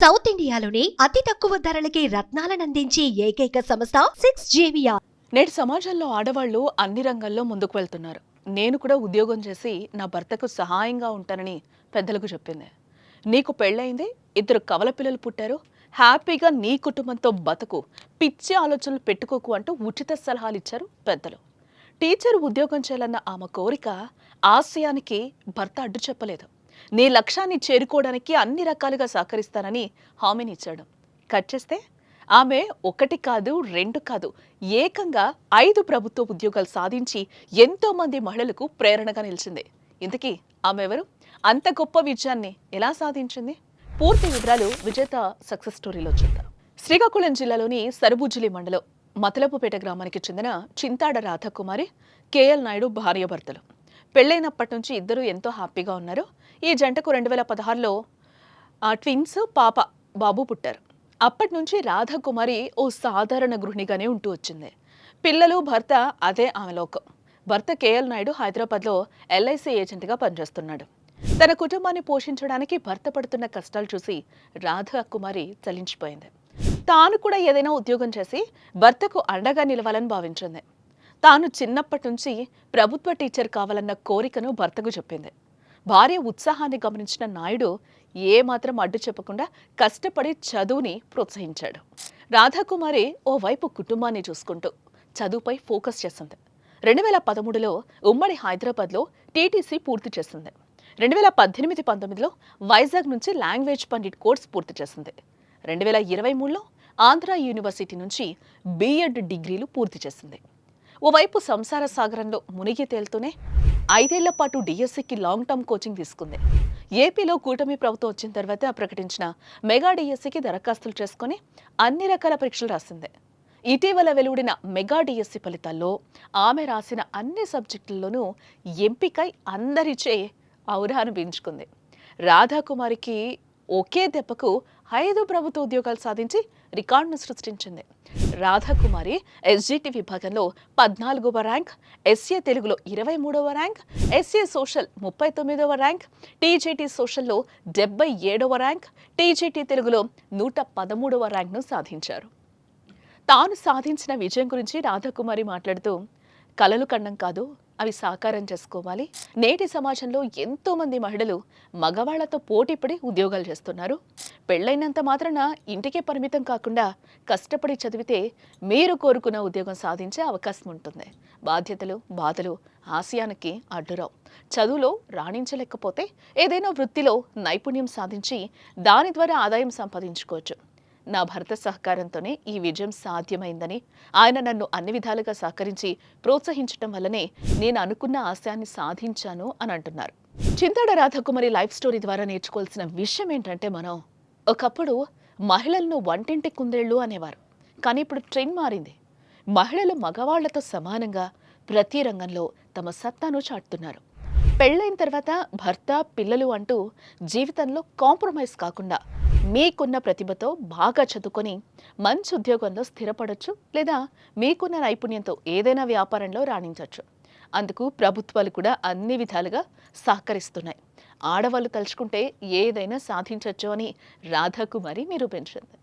South ఇండియాలోని అతి తక్కువ ధరలకి రత్నాలనందించే ఏకైక సంస్థ 6JVR. నేటి సమాజంలో ఆడవాళ్లు అన్ని రంగాల్లో ముందుకు వెళ్తున్నారు. నేను కూడా ఉద్యోగం చేసి నా భర్తకు సహాయంగా ఉంటానని పెద్దలకు చెప్పింది. నీకు పెళ్ళయింది, 2 కవల పిల్లలు పుట్టారు, హ్యాపీగా నీ కుటుంబంతో బతుకు, పిచ్చి ఆలోచనలు పెట్టుకోకు అంటూ ఉచిత సలహాలు ఇచ్చారు పెద్దలు. టీచర్ ఉద్యోగం చేయాలన్న ఆమె కోరిక ఆశయానికి భర్త అడ్డు చెప్పలేదు. నీ లక్ష్యాన్ని చేరుకోవడానికి అన్ని రకాలుగా సహకరిస్తానని హామీనిచ్చాడు. కట్ చేస్తే ఆమె 1 కాదు 2 కాదు ఏకంగా 5 ప్రభుత్వ ఉద్యోగాలు సాధించి ఎంతో మంది మహిళలకు ప్రేరణగా నిలిచింది. ఇంతకీ ఆమె ఎవరు? అంత గొప్ప విజయాన్ని ఎలా సాధించింది? పూర్తి వివరాలు విజేత సక్సెస్ స్టోరీలో చూద్దాం. శ్రీకాకుళం జిల్లాలోని సరుబుజ్జిలి మండలం మతలపుపేట గ్రామానికి చెందిన చింతాడ రాధాకుమారి, కేఎల్ నాయుడు భార్యాభర్తలు. పెళ్లైనప్పటి నుంచి ఇద్దరు ఎంతో హ్యాపీగా ఉన్నారు. ఈ జంటకు 2016లో ట్విన్స్ పాప బాబు పుట్టారు. అప్పటి నుంచి రాధాకుమారి ఓ సాధారణ గృహిణిగానే ఉంటూ వచ్చింది. పిల్లలు, భర్త అదే ఆమె లోకం. భర్త కేఎల్ నాయుడు హైదరాబాద్లో ఎల్ఐసి ఏజెంట్గా పనిచేస్తున్నాడు. తన కుటుంబాన్ని పోషించడానికి భర్త పడుతున్న కష్టాలు చూసి రాధాకుమారి చలించిపోయింది. తాను కూడా ఏదైనా ఉద్యోగం చేసి భర్తకు అండగా నిలవాలని భావించింది. తాను చిన్నప్పటి నుంచి ప్రభుత్వ టీచర్ కావాలన్న కోరికను భర్తకు చెప్పింది. భార్య ఉత్సాహాన్ని గమనించిన నాయుడు ఏమాత్రం అడ్డు చెప్పకుండా కష్టపడి చదువుని ప్రోత్సహించాడు. రాధాకుమారి ఓవైపు కుటుంబాన్ని చూసుకుంటూ చదువుపై ఫోకస్ చేసింది. 2013లో ఉమ్మడి హైదరాబాద్లో టీటీసీ పూర్తి చేసింది. 2018-19లో వైజాగ్ నుంచి లాంగ్వేజ్ పండిట్ కోర్స్ పూర్తి చేసింది. 2023లో ఆంధ్ర యూనివర్సిటీ నుంచి బిఎడ్ డిగ్రీలు పూర్తి చేసింది. ఓవైపు సంసార సాగరంలో మునిగి తేలుతూనే 5 ఏళ్ల పాటు డిఎస్సికి లాంగ్ టర్మ్ కోచింగ్ తీసుకుంది. ఏపీలో కూటమి ప్రభుత్వం వచ్చిన తర్వాత ప్రకటించిన మెగా డిఎస్సికి దరఖాస్తులు చేసుకుని అన్ని రకాల పరీక్షలు రాసింది. ఇటీవల వెలువడిన మెగా డిఎస్సి ఫలితాల్లో ఆమె రాసిన అన్ని సబ్జెక్టుల్లోనూ ఎంపికై అందరిచే ఔరా అనిపించుకుంది. రాధాకుమారికి ఒకే దెబ్బకు 5 ప్రభుత్వ ఉద్యోగాలు సాధించి రికార్డును సృష్టించింది. రాధాకుమారి ఎస్జిటి విభాగంలో 14వ ర్యాంక్, ఎస్ఏ తెలుగులో 23వ ర్యాంక్, ఎస్ఏ సోషల్ 39వ ర్యాంక్, టీజీటీ సోషల్లో 77వ ర్యాంక్, టీజీటీ తెలుగులో 113వ ర్యాంక్ను సాధించారు. తాను సాధించిన విజయం గురించి రాధాకుమారి మాట్లాడుతూ, కలలు కన్నం కాదు, అవి సాకారం చేసుకోవాలి. నేటి సమాజంలో ఎంతో మంది మహిళలు మగవాళ్లతో పోటీపడి ఉద్యోగాలు చేస్తున్నారు. పెళ్లైనంత మాత్రాన ఇంటికే పరిమితం కాకుండా కష్టపడి చదివితే మీరు కోరుకున్న ఉద్యోగం సాధించే అవకాశం ఉంటుంది. బాధ్యతలు, బాధలు ఆశయానికి అడ్డురావు. చదువులో రాణించలేకపోతే ఏదైనా వృత్తిలో నైపుణ్యం సాధించి దాని ద్వారా ఆదాయం సంపాదించుకోవచ్చు. నా భర్త సహకారంతోనే ఈ విజయం సాధ్యమైందని, ఆయన నన్ను అన్ని విధాలుగా సహకరించి ప్రోత్సహించడం వల్లనే నేను అనుకున్న ఆశయాన్ని సాధించాను అని అంటున్నారు. చింతాడ రాధాకుమారి లైఫ్ స్టోరీ ద్వారా నేర్చుకోవాల్సిన విషయం ఏంటంటే, మనం ఒకప్పుడు మహిళలను వంటింటి కుందేళ్లు అనేవారు. కానీ ఇప్పుడు ట్రెండ్ మారింది. మహిళలు మగవాళ్లతో సమానంగా ప్రతి రంగంలో తమ సత్తాను చాటుతున్నారు. పెళ్ళైన తర్వాత భర్త, పిల్లలు అంటూ జీవితంలో కాంప్రమైజ్ కాకుండా మీకున్న ప్రతిభతో బాగా చదువుకొని మంచి ఉద్యోగంలో స్థిరపడొచ్చు, లేదా మీకున్న నైపుణ్యంతో ఏదైనా వ్యాపారంలో రాణించవచ్చు. అందుకు ప్రభుత్వాలు కూడా అన్ని విధాలుగా సహకరిస్తున్నాయి. ఆడవాళ్ళు తలుచుకుంటే ఏదైనా సాధించవచ్చు అని రాధాకుమారి నిరూపించింది.